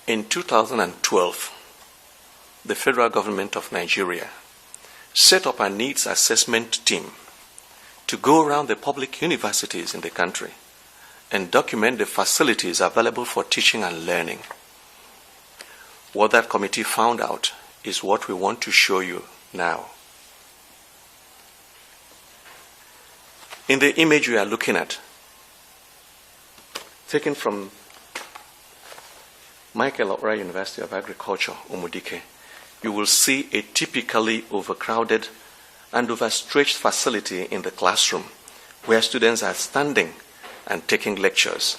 In 2012, the federal government of Nigeria set up a needs assessment team to go around the public universities in the country and document the facilities available for teaching and learning. What that committee found out is what we want to show you now. In the image we are looking at, taken from Michael Okpara University of Agriculture, Umudike, you will see a typically overcrowded and overstretched facility in the classroom where students are standing and taking lectures.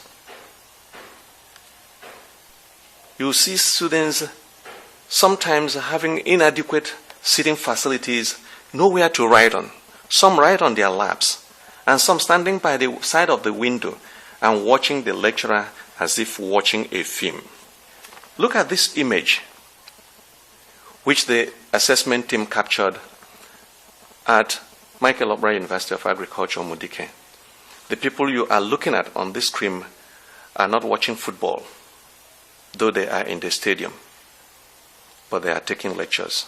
You see students sometimes having inadequate sitting facilities, nowhere to write on. Some write on their laps, and some standing by the side of the window and watching the lecturer as if watching a film. Look at this image, which the assessment team captured at Michael Okpara University of Agriculture, Umudike. The people you are looking at on this screen are not watching football, though they are in the stadium, but they are taking lectures.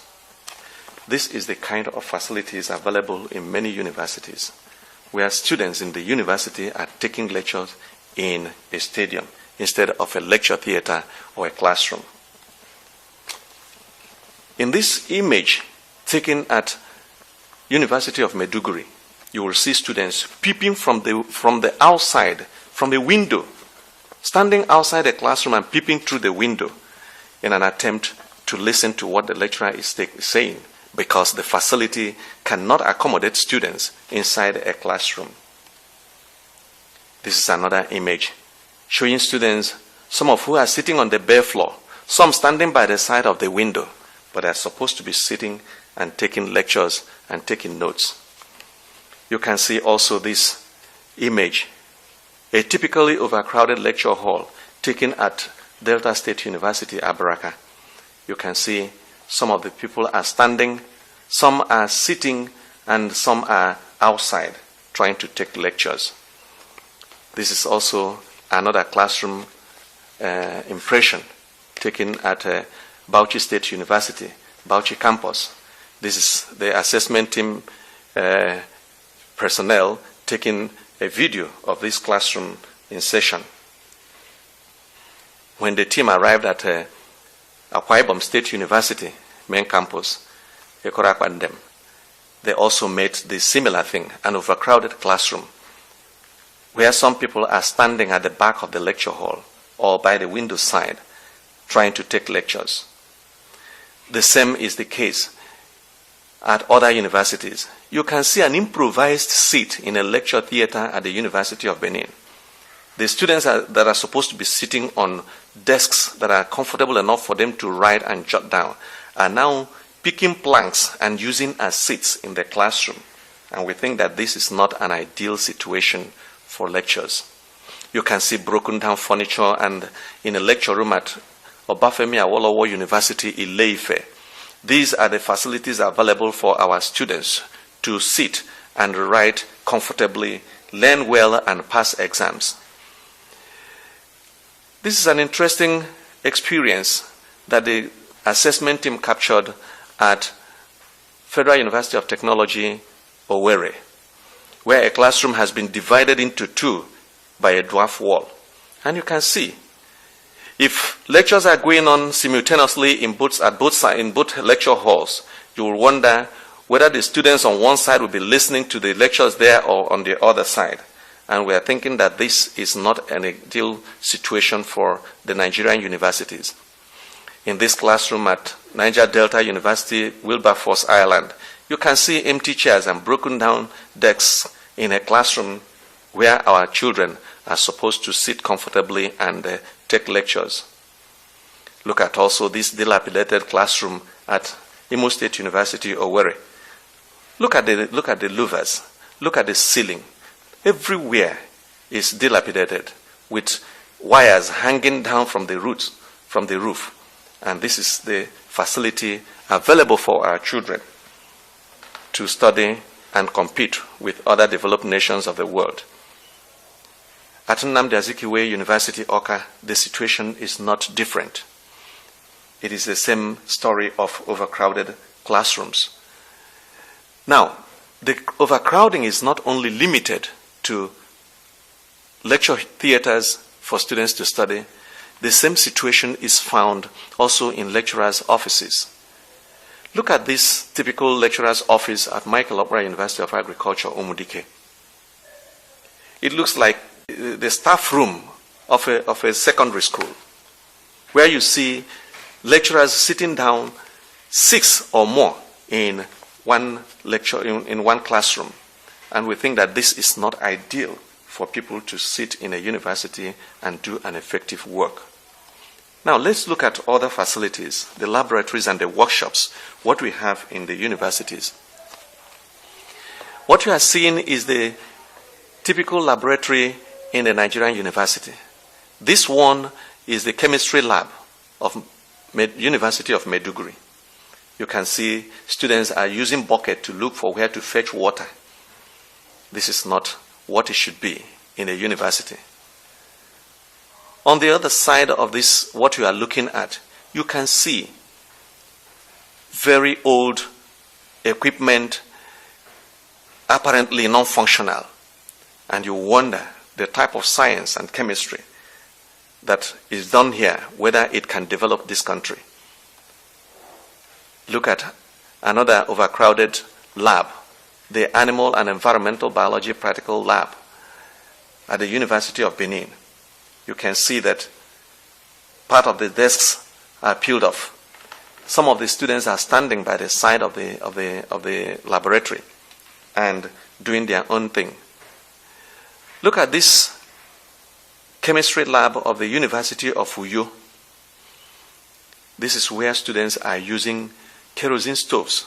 This is the kind of facilities available in many universities, where students in the university are taking lectures in a stadium instead of a lecture theater or a classroom. In this image taken at University of Maiduguri, you will see students peeping from the outside, from the window, standing outside the classroom and peeping through the window in an attempt to listen to what the lecturer is saying, because the facility cannot accommodate students inside a classroom. This is another image showing students, some of who are sitting on the bare floor, some standing by the side of the window, but are supposed to be sitting and taking lectures and taking notes. You can see also this image, a typically overcrowded lecture hall taken at Delta State University, Abaraka. You can see some of the people are standing, some are sitting, and some are outside trying to take lectures. This is also another classroom impression taken at Bauchi State University, Bauchi campus. This is the assessment team personnel taking a video of this classroom in session. When the team arrived at Akwa Ibom State University, main campus, Ekorakpandem, they also made the similar thing, an overcrowded classroom, where some people are standing at the back of the lecture hall or by the window side trying to take lectures. The same is the case at other universities. You can see an improvised seat in a lecture theater at the University of Benin. The students that are supposed to be sitting on desks that are comfortable enough for them to write and jot down are now picking planks and using as seats in the classroom. And we think that this is not an ideal situation for lectures. You can see broken down furniture, and in a lecture room at Obafemi Awolowo University, Ile-Ife, these are the facilities available for our students to sit and write comfortably, learn well, and pass exams. This is an interesting experience that the assessment team captured at Federal University of Technology, Owerri, where a classroom has been divided into two by a dwarf wall. And you can see, if lectures are going on simultaneously in both lecture halls, you will wonder whether the students on one side will be listening to the lectures there or on the other side. And we are thinking that this is not an ideal situation for the Nigerian universities. In this classroom at Niger Delta University, Wilberforce, Ireland, you can see empty chairs and broken down desks in a classroom where our children are supposed to sit comfortably and take lectures. Look at also this dilapidated classroom at Imo State University, Owerri. Look at the louvers. Look at the ceiling. Everywhere is dilapidated with wires hanging down from the roof. And this is the facility available for our children to study and compete with other developed nations of the world. At Nnamdi Azikiwe University, Awka, the situation is not different. It is the same story of overcrowded classrooms. Now, the overcrowding is not only limited to lecture theaters for students to study. The same situation is found also in lecturers' offices. Look at this typical lecturer's office at Michael Okpara University of Agriculture, Umudike. It looks like the staff room of a secondary school, where you see lecturers sitting down 6 or more in one lecture, in one classroom. And we think that this is not ideal for people to sit in a university and do an effective work. Now let's look at other facilities, the laboratories and the workshops, what we have in the universities. What you are seeing is the typical laboratory in the Nigerian university. This one is the chemistry lab of University of Maiduguri. You can see students are using bucket to look for where to fetch water. This is not what it should be in a university. On the other side of this, what you are looking at, you can see very old equipment, apparently non-functional, and you wonder the type of science and chemistry that is done here, whether it can develop this country. Look at another overcrowded lab, the Animal and Environmental Biology Practical Lab at the University of Benin. You can see that part of the desks are peeled off. Some of the students are standing by the side of the laboratory and doing their own thing. Look at this chemistry lab of the University of Uyo. This is where students are using kerosene stoves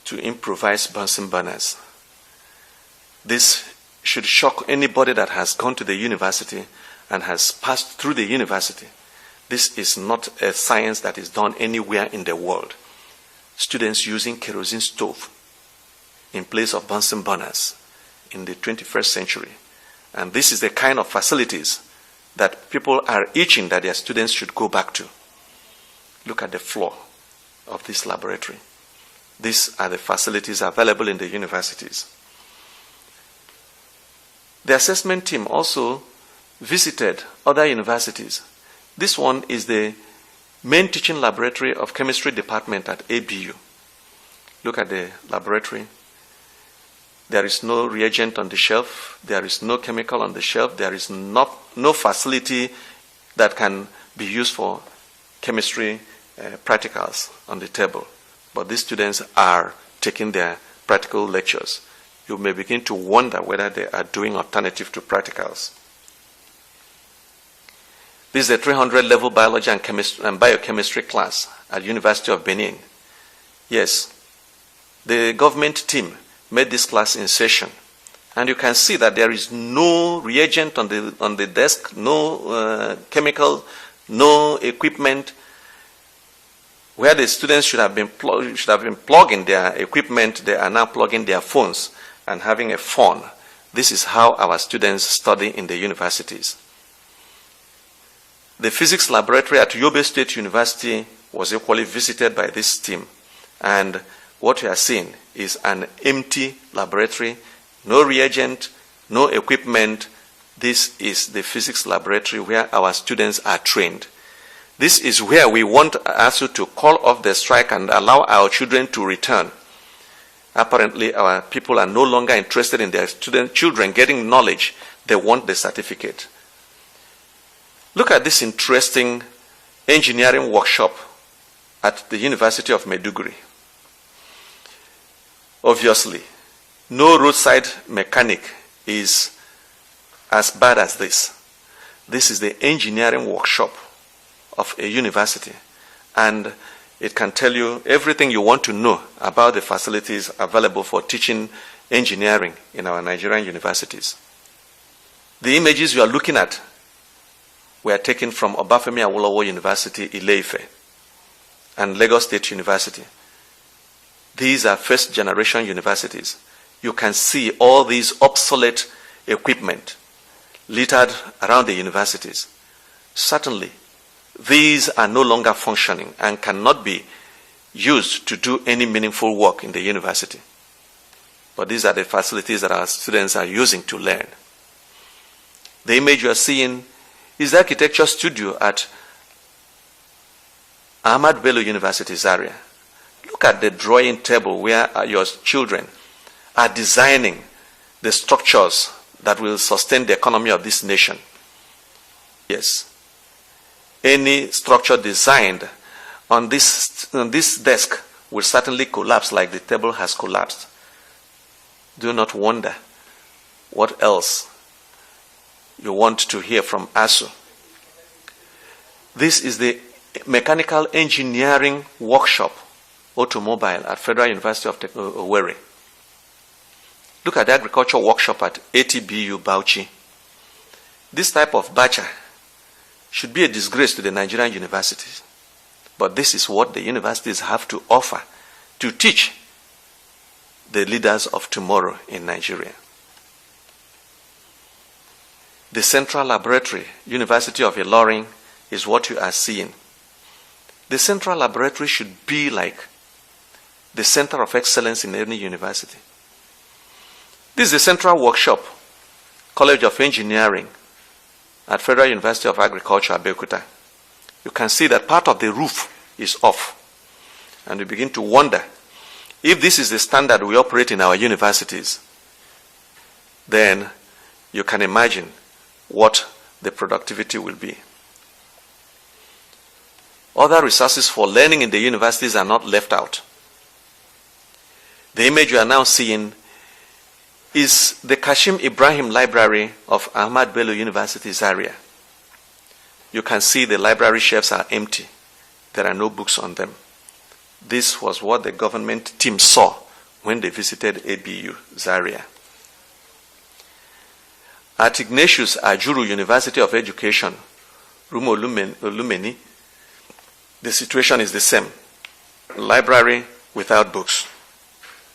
to improvise Bunsen burners. This should shock anybody that has gone to the university and has passed through the university. This is not a science that is done anywhere in the world. Students using kerosene stove in place of Bunsen burners in the 21st century. And this is the kind of facilities that people are itching that their students should go back to. Look at the floor of this laboratory. These are the facilities available in the universities. The assessment team also visited other universities. This one is the main teaching laboratory of chemistry department at ABU. Look at the laboratory. There is no reagent on the shelf. There is no chemical on the shelf. There is no facility that can be used for chemistry practicals on the table. But these students are taking their practical lectures. You may begin to wonder whether they are doing alternative to practicals. This is a 300 level biology and biochemistry class at University of Benin. Yes, the government team made this class in session. And you can see that there is no reagent on the desk, no chemical, no equipment. Where the students should have been plugging their equipment, they are now plugging their phones and having a fun. This is how our students study in the universities. The physics laboratory at Yobe State University was equally visited by this team. And what we are seeing is an empty laboratory, no reagent, no equipment. This is the physics laboratory where our students are trained. This is where we want ASUU to call off the strike and allow our children to return. Apparently, our people are no longer interested in their children getting knowledge. They want the certificate. Look at this interesting engineering workshop at the University of Maiduguri. Obviously, no roadside mechanic is as bad as this. This is the engineering workshop of a university, and it can tell you everything you want to know about the facilities available for teaching engineering in our Nigerian universities. The images you are looking at were taken from Obafemi Awolowo University, Ile-Ife. and Lagos State University. These are first-generation universities. You can see all these obsolete equipment littered around the universities. Certainly, these are no longer functioning and cannot be used to do any meaningful work in the university. But these are the facilities that our students are using to learn. The image you are seeing is the architecture studio at Ahmad Bello University, Zaria. Look at the drawing table where your children are designing the structures that will sustain the economy of this nation. Yes. Any structure designed on this desk will certainly collapse like the table has collapsed. Do not wonder what else you want to hear from ASUU. This is the mechanical engineering workshop automobile at Federal University of Owerri. Look at the agriculture workshop at ATBU Bauchi. This type of bacha should be a disgrace to the Nigerian universities. But this is what the universities have to offer to teach the leaders of tomorrow in Nigeria. The Central Laboratory, University of Ilorin, is what you are seeing. The Central Laboratory should be like the center of excellence in any university. This is the Central Workshop, College of Engineering at Federal University of Agriculture, Abeokuta. You can see that part of the roof is off. And we begin to wonder if this is the standard we operate in our universities, then you can imagine what the productivity will be. Other resources for learning in the universities are not left out. The image you are now seeing is the Kashim Ibrahim Library of Ahmad Bello University, Zaria. You can see the library shelves are empty. There are no books on them. This was what the government team saw when they visited ABU, Zaria. At Ignatius Ajuru University of Education, Rumo Lumeni, the situation is the same. Library without books.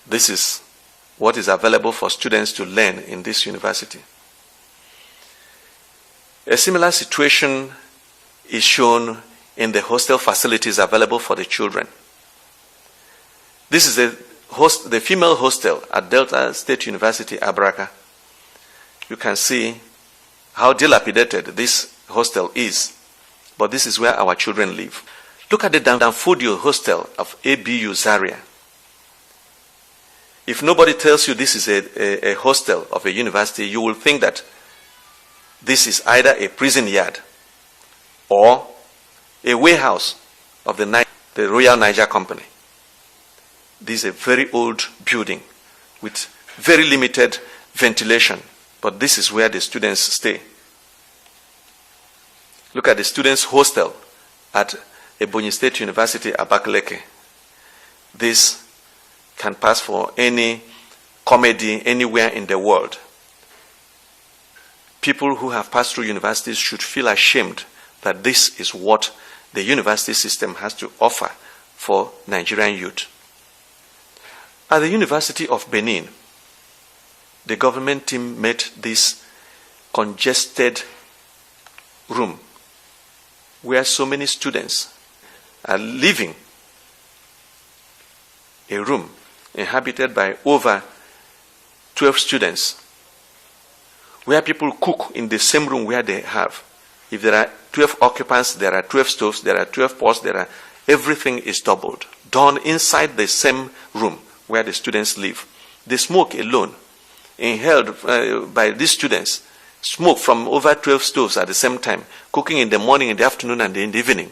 This is what is available for students to learn in this university. A similar situation is shown in the hostel facilities available for the children. This is the female hostel at Delta State University, Abraka. You can see how dilapidated this hostel is, but this is where our children live. Look at the Danfodio hostel of ABU Zaria. If nobody tells you this is a hostel of a university, you will think that this is either a prison yard or a warehouse of the Royal Niger Company. This is a very old building with very limited ventilation, but this is where the students stay. Look at the students' hostel at Ebonyi State University, Abakaleke. This can pass for any comedy anywhere in the world. People who have passed through universities should feel ashamed that this is what the university system has to offer for Nigerian youth. At the University of Benin, the government team made this congested room where so many students are living, a room inhabited by over 12 students, where people cook in the same room where they have. If there are 12 occupants, there are 12 stoves, there are 12 pots, everything is doubled, done inside the same room where the students live. The smoke alone, inhaled by these students, smoke from over 12 stoves at the same time, cooking in the morning, in the afternoon, and in the evening,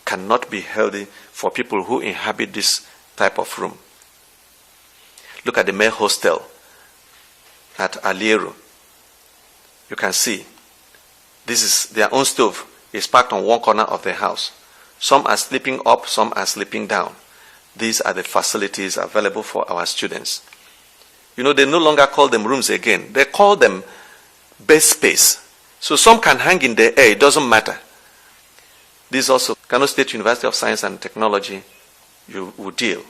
cannot be healthy for people who inhabit this type of room. Look at the male hostel at Aliero. You can see this is their own stove is parked on one corner of the house. Some are sleeping up, some are sleeping down. These are the facilities available for our students. You know, they no longer call them rooms again. They call them bed space. So some can hang in the air, it doesn't matter. This also, Kano State University of Science and Technology, you would deal.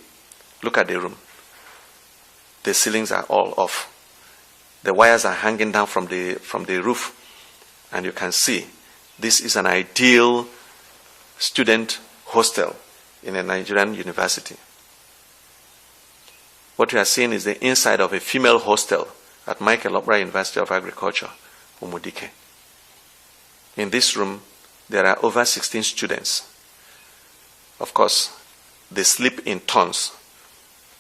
Look at the room. The ceilings are all off. The wires are hanging down from the roof. And you can see this is an ideal student hostel in a Nigerian university. What you are seeing is the inside of a female hostel at Michael Obra University of Agriculture, Umudike. In this room, there are over 16 students. Of course, they sleep in turns.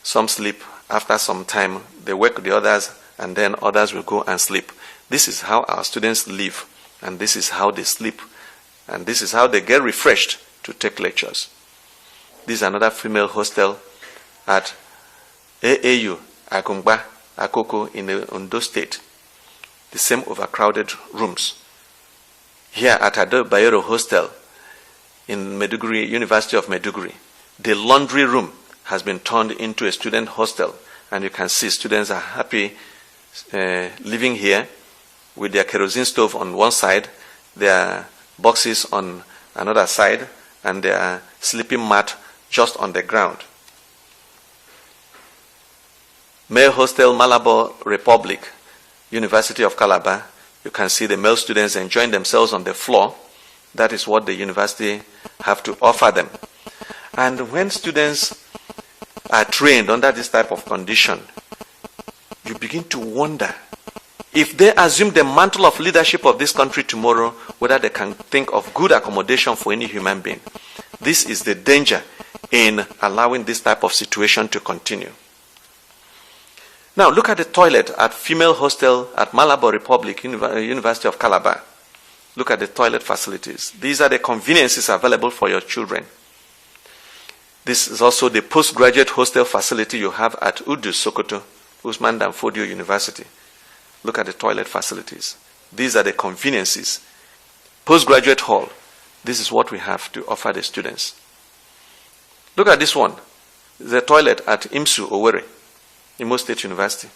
Some sleep, after some time, they wake the others, and then others will go and sleep. This is how our students live, and this is how they sleep, and this is how they get refreshed to take lectures. This is another female hostel at AAU, Akungba, Akoko in the Ondo State. The same overcrowded rooms. Here at Ado Bayero Hostel in Maiduguri, University of Maiduguri, the laundry room has been turned into a student hostel, and you can see students are happy living here with their kerosene stove on one side, their boxes on another side, and their sleeping mat just on the ground. Male Hostel, Malabo Republic, University of Calabar. You can see the male students enjoying themselves on the floor. That is what the university have to offer them. And when students are trained under this type of condition, you begin to wonder if they assume the mantle of leadership of this country tomorrow, whether they can think of good accommodation for any human being. This is the danger in allowing this type of situation to continue. Now, look at the toilet at female hostel at Malabo Republic, University of Calabar. Look at the toilet facilities. These are the conveniences available for your children. This is also the postgraduate hostel facility you have at Udu, Sokoto, Usman Dan Fodio University. Look at the toilet facilities. These are the conveniences. Postgraduate hall. This is what we have to offer the students. Look at this one. The toilet at IMSU, Owerri, Imo State University.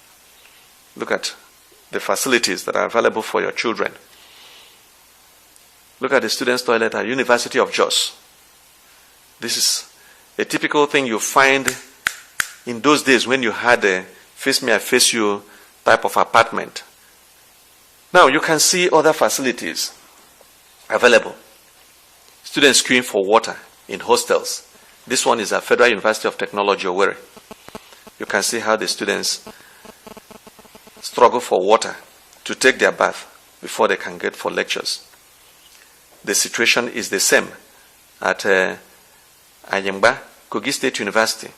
Look at the facilities that are available for your children. Look at the students' toilet at University of Jos. This is a typical thing you find in those days when you had a face me, I face you type of apartment. Now you can see other facilities available. Students queuing for water in hostels. This one is at Federal University of Technology, Owerri. You can see how the students struggle for water to take their bath before they can get for lectures. The situation is the same at Ayemba, Kogi State University,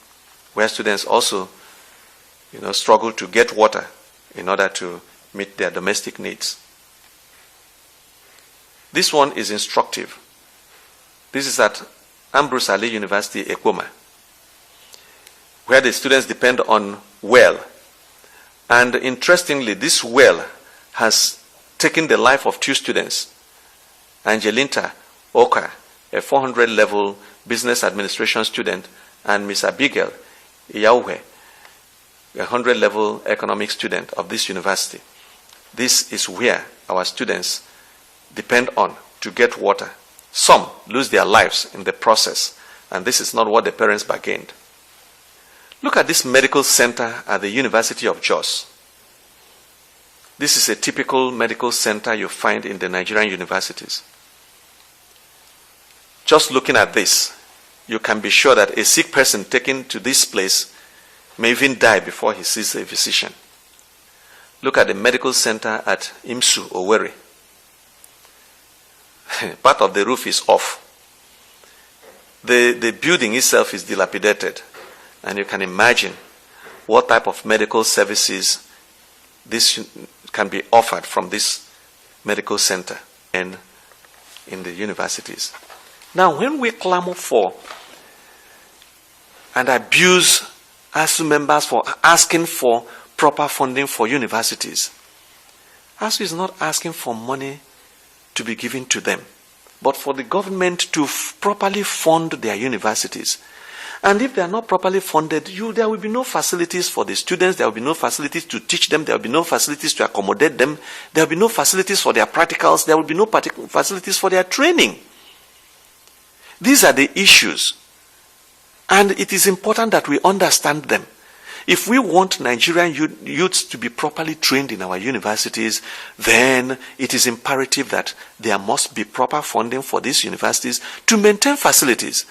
where students also struggle to get water in order to meet their domestic needs. This one is instructive. This is at Ambrose Ali University, Ekoma, where the students depend on well. And interestingly, this well has taken the life of two students, Angelinta Oka, a 400 level business administration student, and Miss Abigail Iyauhe, a 100 level economics student of this university. This is where our students depend on to get water. Some lose their lives in the process, and this is not what the parents bargained. Look at this medical center at the University of Jos. This is a typical medical center you find in the Nigerian universities. Just looking at this, you can be sure that a sick person taken to this place may even die before he sees a physician. Look at the medical center at IMSU, Owerri. Part of the roof is off. The building itself is dilapidated. And you can imagine what type of medical services this can be offered from this medical center and in the universities. Now, when we clamor for and abuse ASUU members for asking for proper funding for universities, ASUU is not asking for money to be given to them, but for the government to properly fund their universities. And if they are not properly funded, there will be no facilities for the students, there will be no facilities to teach them, there will be no facilities to accommodate them, there will be no facilities for their practicals, there will be no facilities for their training. These are the issues, and it is important that we understand them. If we want Nigerian youths to be properly trained in our universities, then it is imperative that there must be proper funding for these universities to maintain facilities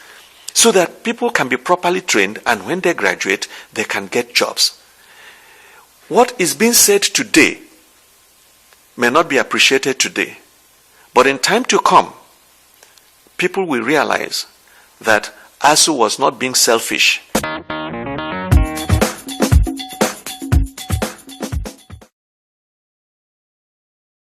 so that people can be properly trained, and when they graduate, they can get jobs. What is being said today may not be appreciated today, but in time to come, people will realize that ASUU was not being selfish.